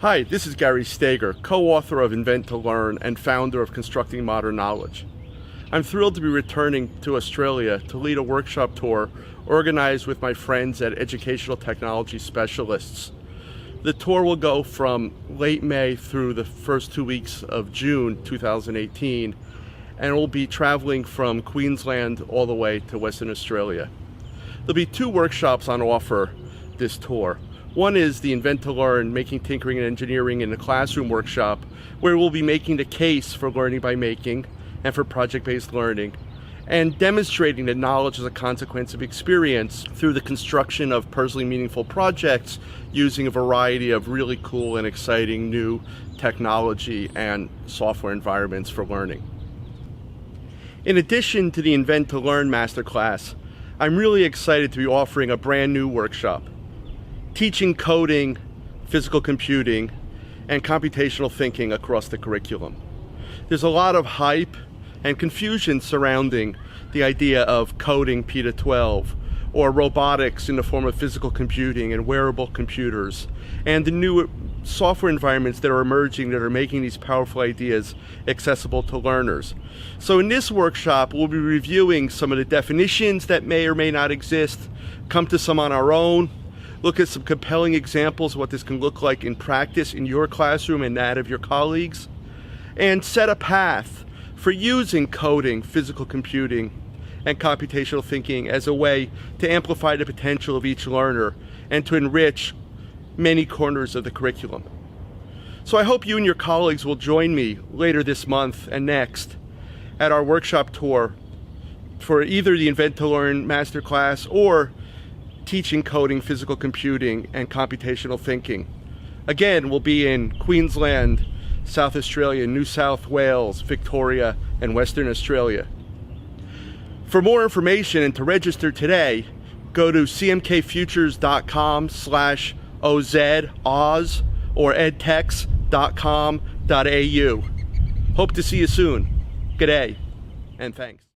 Hi, this is Gary Stager, co-author of Invent to Learn and founder of Constructing Modern Knowledge. I'm thrilled to be returning to Australia to lead a workshop tour organized with my friends at Educational Technology Specialists. The tour will go from late May through the first 2 weeks of June 2018, and we'll be traveling from Queensland all the way to Western Australia. There'll be 2 workshops on offer this tour. One is the Invent to Learn, Making Tinkering and Engineering in the Classroom workshop, where we'll be making the case for learning by making and for project-based learning, and demonstrating that knowledge is a consequence of experience through the construction of personally meaningful projects using a variety of really cool and exciting new technology and software environments for learning. In addition to the Invent to Learn masterclass, I'm really excited to be offering a brand new workshop, teaching coding, physical computing, and computational thinking across the curriculum. There's a lot of hype and confusion surrounding the idea of coding P to 12, or robotics in the form of physical computing and wearable computers, and the new software environments that are emerging that are making these powerful ideas accessible to learners. So in this workshop, we'll be reviewing some of the definitions that may or may not exist, come to some on our own, look at some compelling examples of what this can look like in practice in your classroom and that of your colleagues, and set a path for using coding, physical computing, and computational thinking as a way to amplify the potential of each learner and to enrich many corners of the curriculum. So I hope you and your colleagues will join me later this month and next at our workshop tour for either the Invent to Learn masterclass or teaching coding, physical computing, and computational thinking. Again, we'll be in Queensland, South Australia, New South Wales, Victoria, and Western Australia. For more information and to register today, go to cmkfutures.com/oz or edtex.com.au. Hope to see you soon. Good day, and thanks.